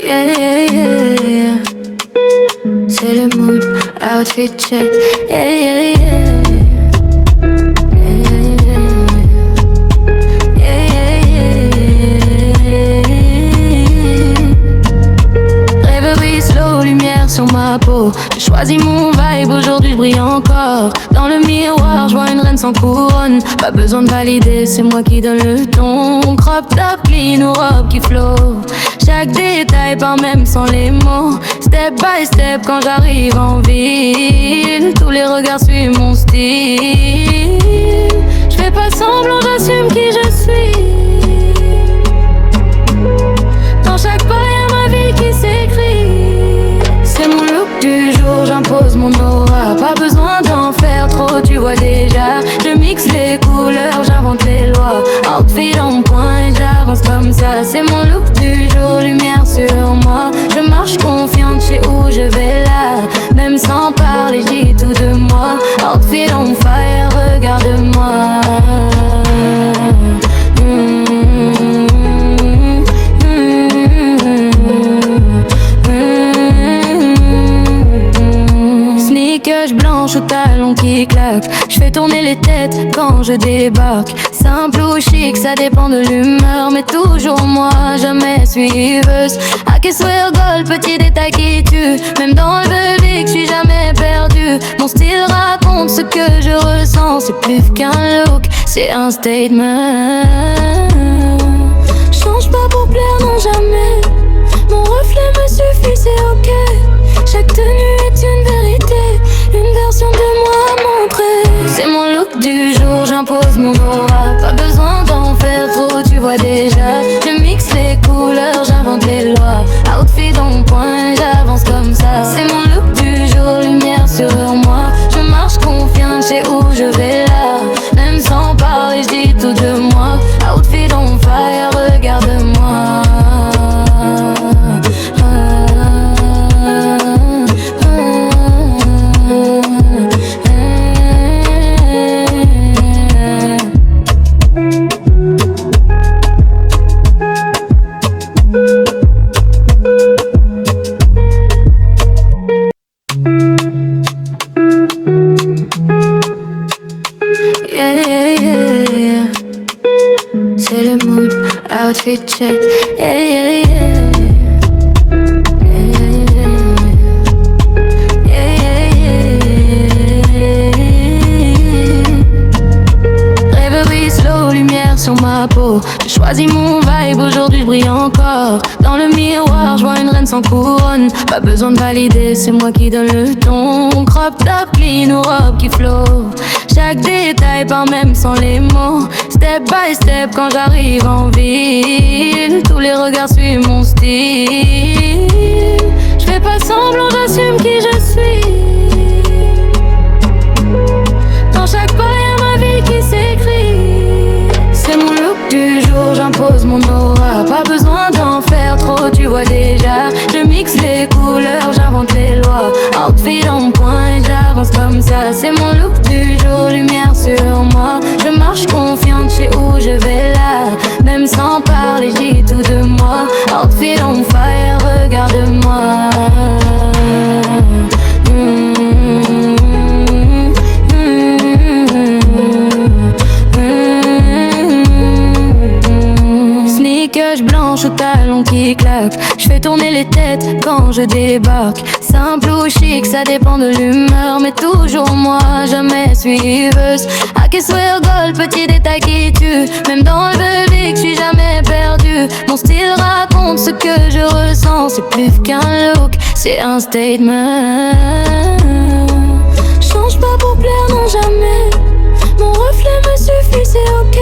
Yeah, yeah, yeah, yeah. C'est le mood, outfit check. Yeah, yeah, yeah. Sur ma peau, j'ai choisi mon vibe, aujourd'hui je brille encore. Dans le miroir, je vois une reine sans couronne. Pas besoin de valider, c'est moi qui donne le ton. Crop top, clean ou robe qui flow. Chaque détail part même sans les mots. Step by step quand j'arrive en ville. Tous les regards suivent mon style. Je fais pas semblant, j'assume qui je suis. Dans chaque pas y'a ma vie qui s'écrit. C'est mon look du jour, j'impose mon aura. Pas besoin d'en faire trop, tu vois déjà. Je mixe les couleurs, j'invente les lois. Outfit en point et j'avance comme ça. C'est mon look du jour, lumière sur moi. Je marche confiante, je sais où je vais là. Même sans parler, j'dis tout de moi. Outfit on fire, regarde-moi. Sneakers blanches aux talons qui claquent. Je fais tourner les têtes quand je débarque. Simple ou chic, ça dépend de l'humeur. Mais toujours moi, jamais suiveuse. À Kessler Gold, petit détail qui tue. Même dans le public, je suis jamais perdu. Mon style raconte ce que je ressens. C'est plus qu'un look, c'est un statement. Change pas pour plaire, non jamais. Mon reflet me suffit, c'est ok. Chaque tenue est une vérité, une version de moi à montrer. C'est mon look du jour, j'impose mon aura. Pas besoin d'en faire trop, tu vois déjà. Je mixe les couleurs, j'invente les lois. Outfit en point, j'avance comme ça. C'est mon look du jour, lumière sur moi. Je marche confiante, je sais où je vais là. Même sans parler, j'dis tout de moi. Outfit on fire, regarde-moi. Outfit check, yeah, yeah, yeah. Sur ma peau, j'ai choisi mon vibe, aujourd'hui je brille encore. Dans le miroir, je vois une reine sans couronne. Pas besoin de valider, c'est moi qui donne le ton. Crop top, clean ou robe qui flow. Chaque détail part même sans les mots. Step by step quand j'arrive en ville. Tous les regards suivent mon style. Je fais pas semblant, j'assume qui je suis. Dans chaque pas y'a ma vie qui s'écrit. C'est mon look du jour, j'impose mon aura. Pas besoin d'en faire trop, tu vois déjà. Je mixe les couleurs, j'invente les lois. Outfit en point et j'avance comme ça. C'est mon look du jour, lumière sur moi. Je marche confiante, je sais où je vais là. Même sans parler, j'dis tout de moi. Outfit on fire, regarde-moi. Blanche aux talons qui claquent. Je fais tourner les têtes quand je débarque. Simple ou chic, ça dépend de l'humeur. Mais toujours moi, jamais suiveuse. À Kessler Gold, petit détail qui tue. Même dans le public, je suis jamais perdu. Mon style raconte ce que je ressens. C'est plus qu'un look, c'est un statement. Change pas pour plaire, non jamais. Mon reflet me suffit, c'est ok.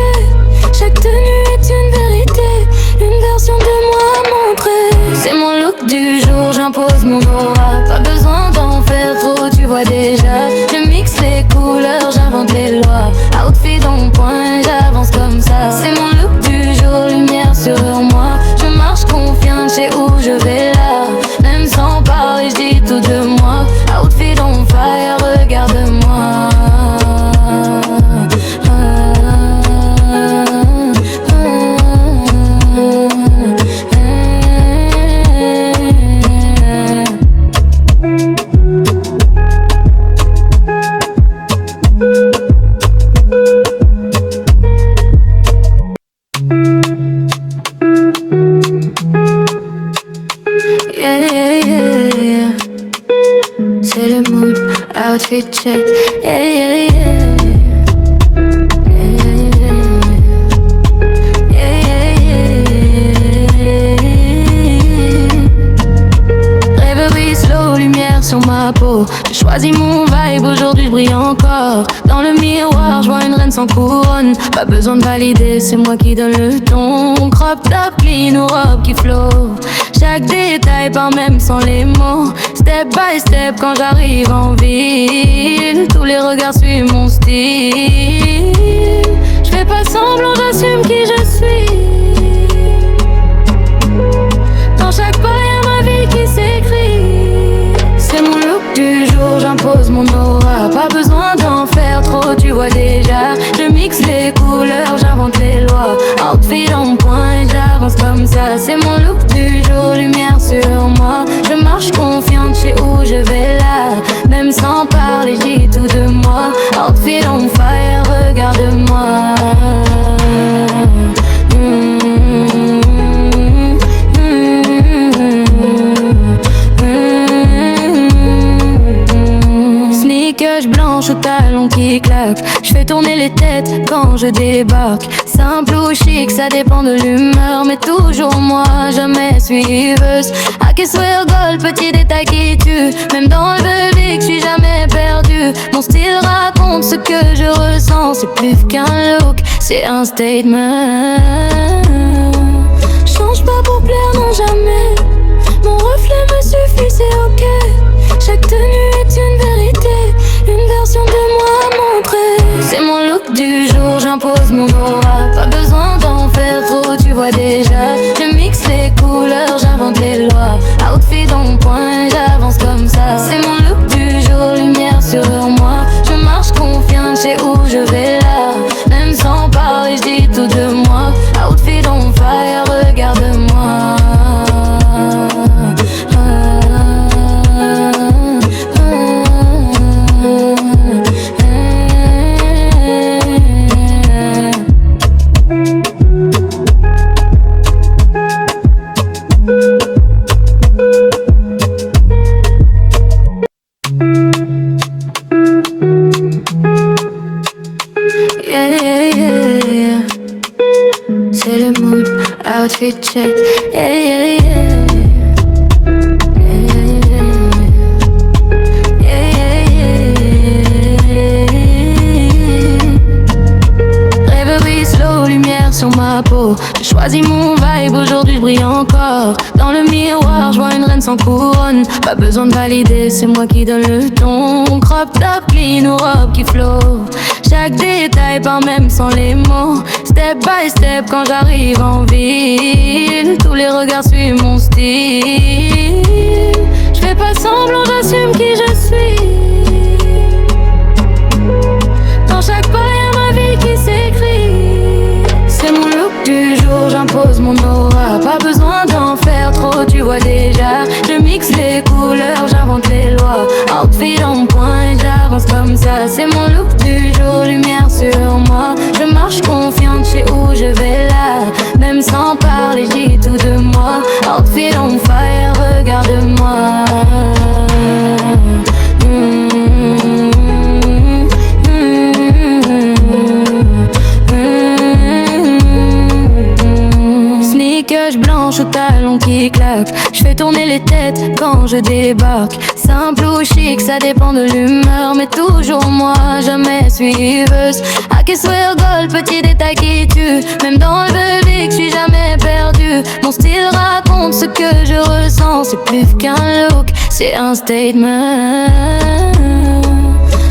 Chaque tenue est une vérité, une version de moi à montrer. C'est mon look du jour, j'impose mon aura. Pas besoin d'en faire trop, tu vois déjà. Je mixe les couleurs, j'invente les lois. Outfit en point, j'avance comme ça. C'est mon look du jour, lumière sur moi. Je marche confiante, je sais où je vais là. Même sans parler, j'dis tout de moi. Outfit on fire, regarde-moi. outfit check. Yeah, yeah, yeah. Sur ma peau, j'ai choisi mon vibe, aujourd'hui je brille encore. Dans le miroir, je vois une reine sans couronne. Pas besoin de valider, c'est moi qui donne le ton. Crop top, clean ou robe qui flow. Chaque détail part même sans les mots. Step by step quand j'arrive en ville. Tous les regards suivent mon style. Je fais pas semblant, j'assume qui je suis. Dans chaque pas y'a ma vie qui s'écrit. C'est mon look du jour, j'impose mon aura. Pas besoin d'en faire trop, tu vois déjà. Je mixe les couleurs, j'invente les lois. Outfit en point, j'avance comme ça. C'est mon look du jour, lumière sur moi. Je marche confiante, je sais où je vais là. Même sans parler, je dis tout de moi. Outfit on fire, regarde-moi. Sneakers blanches aux talons qui claquent. Je fais tourner les têtes quand je débarque. Simple ou chic, ça dépend de l'humeur. Mais toujours moi, jamais suiveuse. I can swear gold, petit détail qui tue. Même dans le public, je suis jamais perdu. Mon style raconte ce que je ressens. C'est plus qu'un look, c'est un statement. Change pas pour plaire, non jamais. Mon reflet me suffit, c'est ok. Chaque tenue est une vérité, une version de moi à montrer. C'est mon look du jour, j'impose mon aura. Pas besoin d'en faire trop, tu vois déjà. Je mixe les couleurs, j'invente les lois. Outfit en point, j'avance comme ça. C'est mon look du jour, lumière sur moi. Je marche confiante, je sais où je vais là. Même sans parler, je dis tout de moi. Outfit on fire, regarde-moi. Outfit check, yeah, yeah, yeah. Rêverie slow, lumière sur ma peau. J'ai choisi mon vibe, aujourd'hui je brille encore. Dans le miroir, je vois une reine sans couronne. Pas besoin de valider, c'est moi qui donne le ton. Crop top, clean ou robe qui flow. Chaque détail part même sans les mots. Step by step quand j'arrive en ville. Tous les regards suivent mon style. Je fais pas semblant, j'assume qui je suis. Dans chaque pas y'a ma vie qui s'écrit. C'est mon look du jour, j'impose mon aura. Pas besoin d'en faire trop, tu vois déjà. Je mixe les couleurs, j'invente les lois. Outfit en point, j'avance comme ça. C'est mon look du jour, lumière sur moi. Je marche confiante, je sais où je vais là. Même sans parler, je dis tout de moi. Outfit on fire, regarde-moi. Sneakers blanches aux talons qui claquent. Je fais tourner les têtes quand je débarque. Simple ou chic, ça dépend de l'humeur. Mais toujours moi, jamais suiveuse. I can swear gold, petit détail qui tue. Même dans le public, je suis jamais perdu. Mon style raconte ce que je ressens. C'est plus qu'un look, c'est un statement.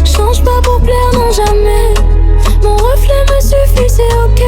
Change pas pour plaire, non jamais. Mon reflet me suffit, c'est ok.